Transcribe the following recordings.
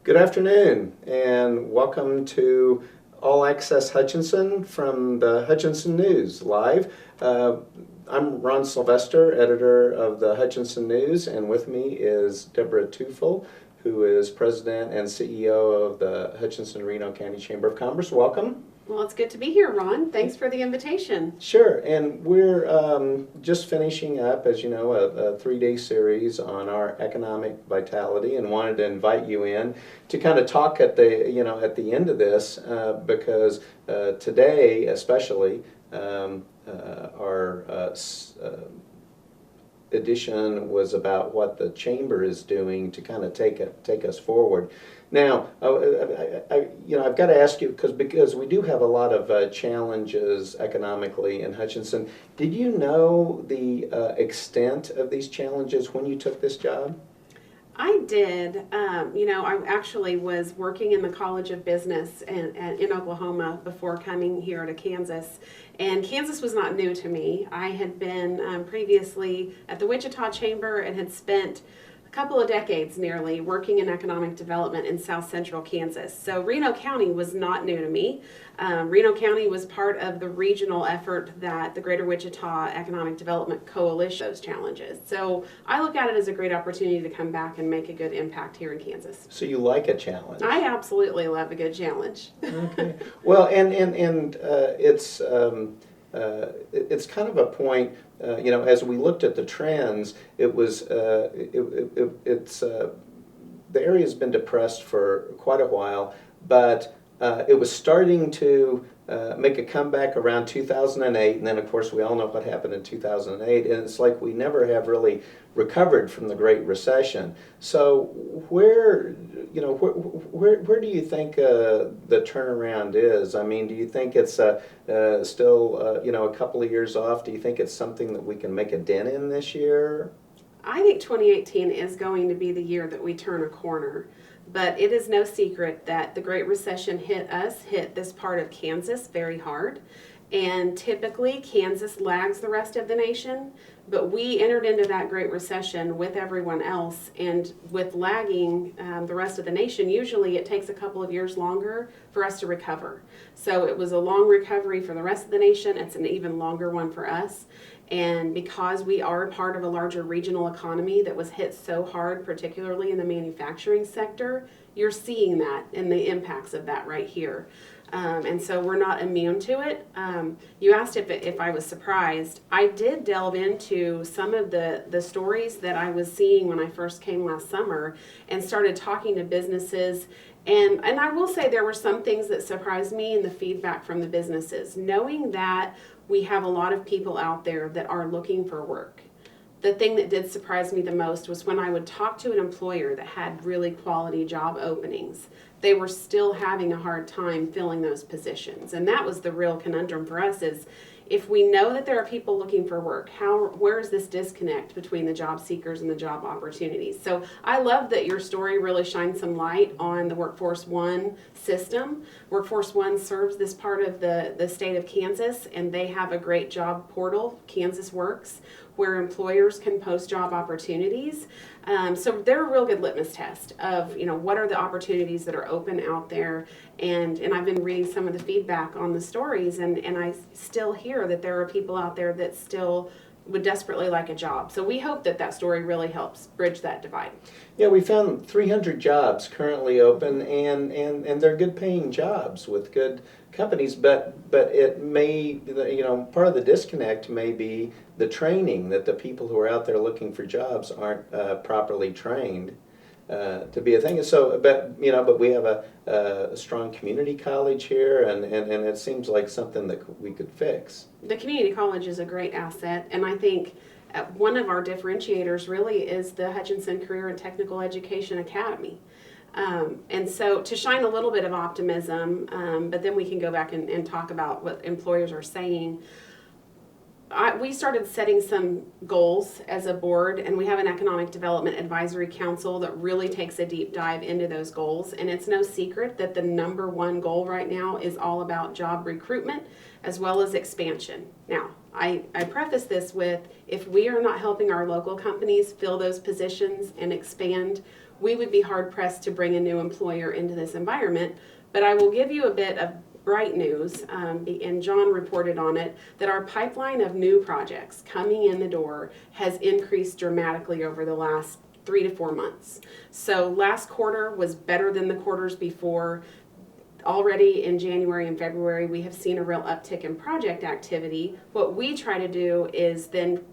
Good afternoon, and welcome to All Access Hutchinson from the Hutchinson News Live. I'm Ron Sylvester, editor of the Hutchinson News, and with me is Debra Teufel, who is president and CEO of the Hutchinson-Reno County Chamber of Commerce. Welcome. Well, it's good to be here, Ron. Thanks for the invitation. Sure, and we're just finishing up, as you know, a three-day series on our economic vitality, and wanted to invite you in to kind of talk at the end of this because today, especially, our edition was about what the chamber is doing to kind of take us forward. Now, I've got to ask you because we do have a lot of challenges economically in Hutchinson. Did you know the extent of these challenges when you took this job? I did. I actually was working in the College of Business in Oklahoma before coming here to Kansas. And Kansas was not new to me. I had been previously at the Wichita Chamber and had spent a couple of decades nearly working in economic development in south central Kansas. So Reno County was not new to me. Reno County was part of the regional effort that the Greater Wichita Economic Development Coalition those challenges. So I look at it as a great opportunity to come back and make a good impact here in Kansas. So you like a challenge? I absolutely love a good challenge. Okay. Well, and it's kind of a point. As we looked at the trends, it was the area's been depressed for quite a while, but it was starting to make a comeback around 2008, and then of course we all know what happened in 2008, and it's like we never have really recovered from the Great Recession. So where do you think the turnaround is? I mean, do you think it's still a couple of years off? Do you think it's something that we can make a dent in this year? I think 2018 is going to be the year that we turn a corner. But it is no secret that the Great Recession hit this part of Kansas very hard. And typically, Kansas lags the rest of the nation. But we entered into that Great Recession with everyone else. And with lagging the rest of the nation, usually it takes a couple of years longer for us to recover. So it was a long recovery for the rest of the nation. It's an even longer one for us. And because we are part of a larger regional economy that was hit so hard, particularly in the manufacturing sector, you're seeing that and the impacts of that right here. And so we're not immune to it. You asked if I was surprised. I did delve into some of the stories that I was seeing when I first came last summer and started talking to businesses. And I will say there were some things that surprised me in the feedback from the businesses, knowing that we have a lot of people out there that are looking for work. The thing that did surprise me the most was when I would talk to an employer that had really quality job openings, they were still having a hard time filling those positions. And that was the real conundrum for us is, if we know that there are people looking for work, where is this disconnect between the job seekers and the job opportunities? So I love that your story really shines some light on the Workforce One system. Workforce One serves this part of the state of Kansas, and they have a great job portal, Kansas Works, where employers can post job opportunities. So they're a real good litmus test of, what are the opportunities that are open out there. And I've been reading some of the feedback on the stories, and I still hear that there are people out there that still would desperately like a job. So we hope that story really helps bridge that divide. Yeah, we found 300 jobs currently open, and they're good paying jobs with good companies, but it may, part of the disconnect may be the training, that the people who are out there looking for jobs aren't properly trained to be a thing. So, but we have a strong community college here, and it seems like something that we could fix. The community college is a great asset, and I think one of our differentiators really is the Hutchinson Career and Technical Education Academy. And so to shine a little bit of optimism, but then we can go back and talk about what employers are saying. We started setting some goals as a board, and we have an economic development advisory council that really takes a deep dive into those goals. And it's no secret that the number one goal right now is all about job recruitment as well as expansion. Now, I preface this with, if we are not helping our local companies fill those positions and expand, we would be hard pressed to bring a new employer into this environment. But I will give you a bit of bright news, and John reported on it, that our pipeline of new projects coming in the door has increased dramatically over the last 3 to 4 months. So last quarter was better than the quarters before. Already in January and February, we have seen a real uptick in project activity. What we try to do is then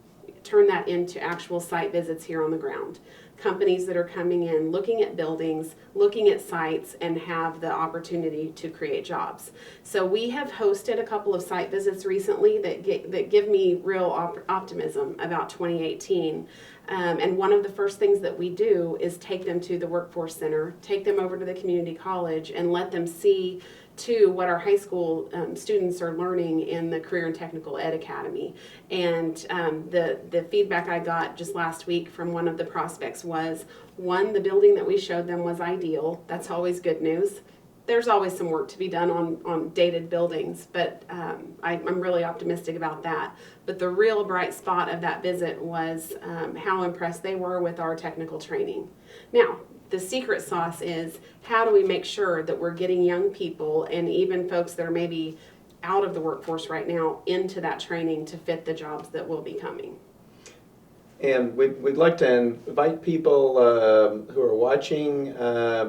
turn that into actual site visits here on the ground. Companies that are coming in, looking at buildings, looking at sites, and have the opportunity to create jobs. So we have hosted a couple of site visits recently that give me real optimism about 2018. And one of the first things that we do is take them to the Workforce Center, take them over to the community college, and let them see to what our high school students are learning in the Career and Technical Ed Academy. And the feedback I got just last week from one of the prospects was, one, the building that we showed them was ideal. That's always good news. There's always some work to be done on dated buildings, but I'm really optimistic about that. But the real bright spot of that visit was how impressed they were with our technical training. Now, the secret sauce is, how do we make sure that we're getting young people and even folks that are maybe out of the workforce right now into that training to fit the jobs that will be coming? And we'd like to invite people who are watching,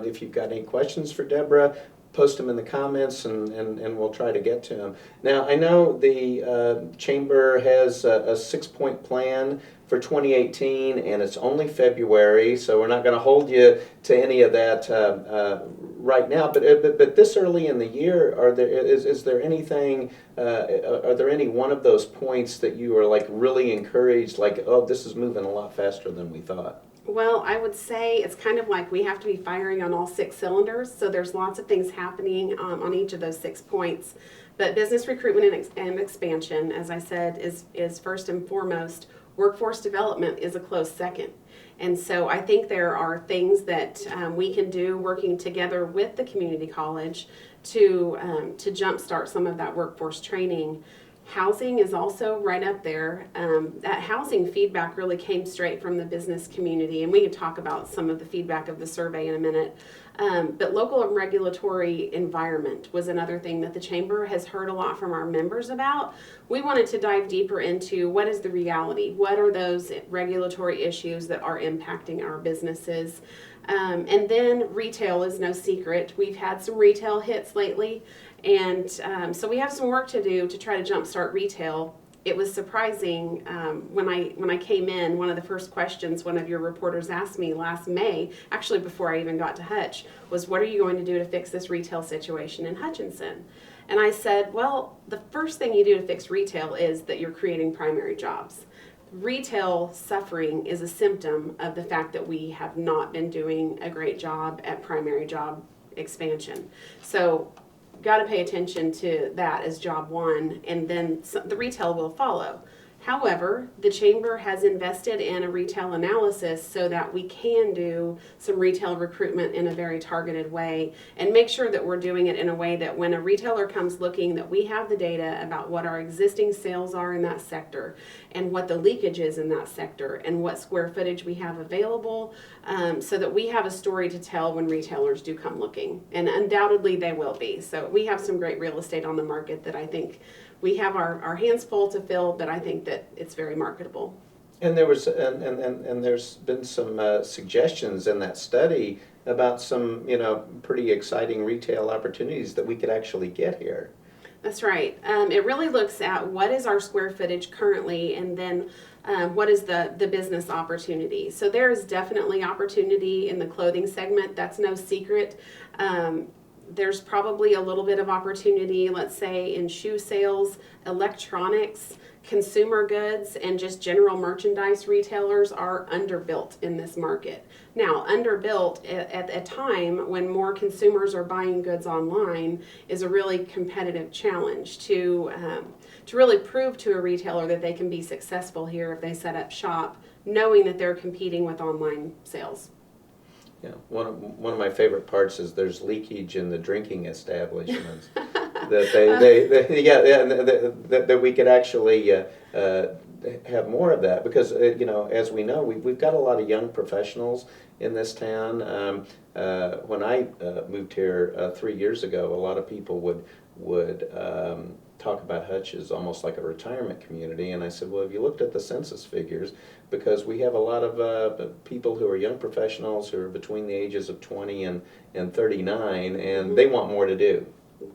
if you've got any questions for Debra, post them in the comments and we'll try to get to them. Now, I know the Chamber has a 6-point plan for 2018, and it's only February, so we're not going to hold you to any of that right now. But this early in the year, is there anything? Are there any one of those points that you are like really encouraged? Like, oh, this is moving a lot faster than we thought. Well, I would say it's kind of like we have to be firing on all 6 cylinders. So there's lots of things happening on each of those 6 points. But business recruitment and expansion, as I said, is first and foremost. Workforce development is a close second. And so I think there are things that we can do working together with the community college to jumpstart some of that workforce training. Housing is also right up there. That housing feedback really came straight from the business community, and we can talk about some of the feedback of the survey in a minute. But local and regulatory environment was another thing that the Chamber has heard a lot from our members about. We wanted to dive deeper into what is the reality, what are those regulatory issues that are impacting our businesses. And then retail is no secret. We've had some retail hits lately, and so we have some work to do to try to jumpstart retail. It was surprising when I came in, one of the first questions one of your reporters asked me last May, actually before I even got to Hutch, was, what are you going to do to fix this retail situation in Hutchinson? And I said, well, the first thing you do to fix retail is that you're creating primary jobs. Retail suffering is a symptom of the fact that we have not been doing a great job at primary job expansion. So got to pay attention to that as job one, and then the retail will follow. However, the Chamber has invested in a retail analysis so that we can do some retail recruitment in a very targeted way and make sure that we're doing it in a way that when a retailer comes looking, that we have the data about what our existing sales are in that sector and what the leakage is in that sector and what square footage we have available, so that we have a story to tell when retailers do come looking. And undoubtedly they will be. So we have some great real estate on the market that I think we have our hands full to fill, but I think that it's very marketable. And there was and there's been some suggestions in that study about some pretty exciting retail opportunities that we could actually get here. That's right. It really looks at what is our square footage currently, and then what is the business opportunity. So there is definitely opportunity in the clothing segment. That's no secret. There's probably a little bit of opportunity, let's say, in shoe sales, electronics, consumer goods, and just general merchandise retailers are underbuilt in this market. Now, underbuilt at a time when more consumers are buying goods online is a really competitive challenge to really prove to a retailer that they can be successful here if they set up shop, knowing that they're competing with online sales. Yeah, one of my favorite parts is there's leakage in the drinking establishments that that we could actually have more of that because, as we know, we've got a lot of young professionals in this town. When I moved here 3 years ago, a lot of people would talk about Hutch as almost like a retirement community, and I said, well, have you looked at the census figures? Because we have a lot of people who are young professionals who are between the ages of 20 and 39, and they want more to do.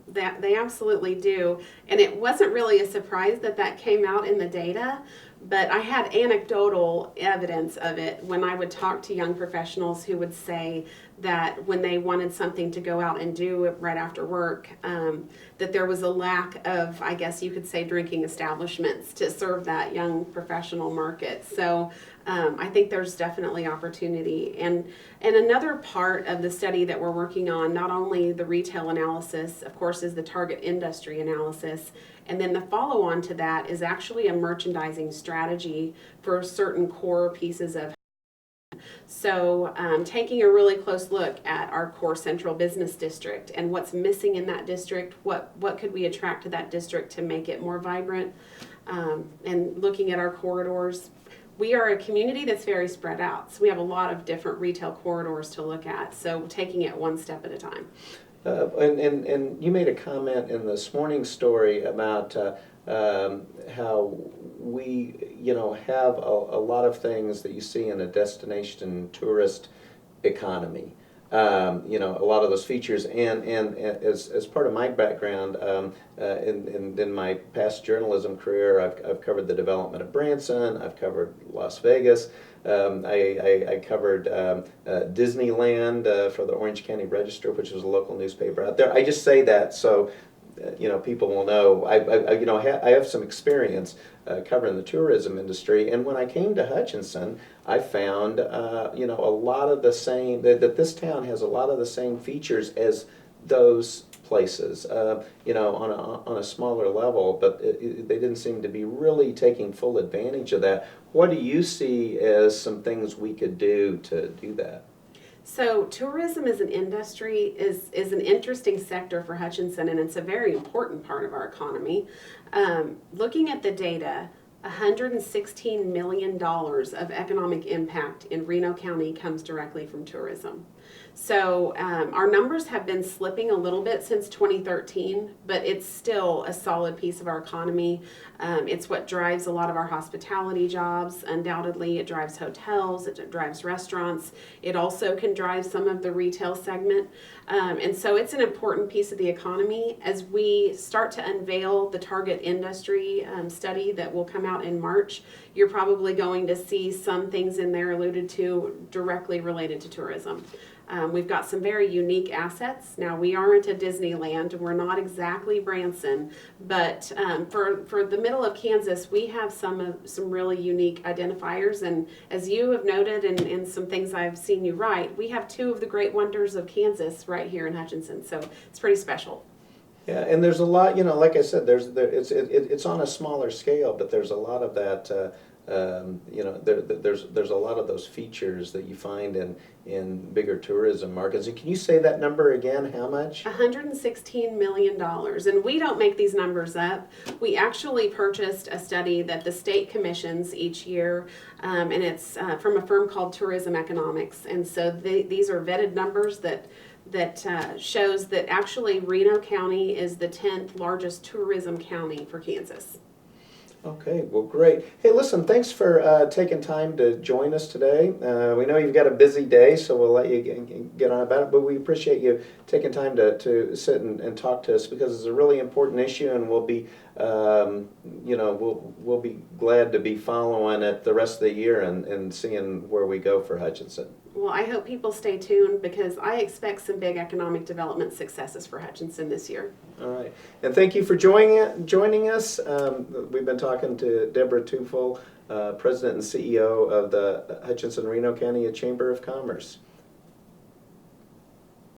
That they absolutely do, and it wasn't really a surprise that came out in the data, but I had anecdotal evidence of it when I would talk to young professionals who would say that when they wanted something to go out and do right after work, that there was a lack of, I guess you could say, drinking establishments to serve that young professional market. So I think there's definitely opportunity. And another part of the study that we're working on, not only the retail analysis, of course, is the target industry analysis, and then the follow-on to that is actually a merchandising strategy for certain core pieces of. So taking a really close look at our core central business district and what's missing in that district, what could we attract to that district to make it more vibrant, and looking at our corridors. We are a community that's very spread out, so we have a lot of different retail corridors to look at, so taking it one step at a time. And you made a comment in this morning's story about how we, have a lot of things that you see in a destination tourist economy. A lot of those features, and as part of my background, in my past journalism career, I've covered the development of Branson, I've covered Las Vegas, I covered Disneyland for the Orange County Register, which was a local newspaper out there. I just say that so people will know. I have some experience covering the tourism industry, and when I came to Hutchinson, I found a lot of the same, that this town has a lot of the same features as those places, on a smaller level, but they didn't seem to be really taking full advantage of that. What do you see as some things we could do to do that? So tourism as an industry is an interesting sector for Hutchinson, and it's a very important part of our economy. Looking at the data, $116 million of economic impact in Reno County comes directly from tourism. So our numbers have been slipping a little bit since 2013, but it's still a solid piece of our economy. It's what drives a lot of our hospitality jobs. Undoubtedly, it drives hotels, it drives restaurants. It also can drive some of the retail segment. And so it's an important piece of the economy. As we start to unveil the target industry study that will come out in March, you're probably going to see some things in there alluded to directly related to tourism. We've got some very unique assets. Now, we aren't a Disneyland. We're not exactly Branson, but for the middle of Kansas, we have some really unique identifiers. And as you have noted, and some things I've seen you write, we have two of the great wonders of Kansas right here in Hutchinson. So it's pretty special. Yeah, and there's a lot. Like I said, it's on a smaller scale, but there's a lot of that. There's a lot of those features that you find in bigger tourism markets. And can you say that number again? How much? $116 million. And we don't make these numbers up. We actually purchased a study that the state commissions each year, and it's from a firm called Tourism Economics. And so these are vetted numbers that shows that actually Reno County is the 10th largest tourism county for Kansas. Okay, well, great. Hey, listen, thanks for taking time to join us today. We know you've got a busy day, so we'll let you get on about it, but we appreciate you taking time to sit and talk to us because it's a really important issue, and we'll be, we'll be glad to be following it the rest of the year and seeing where we go for Hutchinson. Well, I hope people stay tuned because I expect some big economic development successes for Hutchinson this year. All right. And thank you for joining us. We've been talking to Debra Teufel, President and CEO of the Hutchinson-Reno County Chamber of Commerce.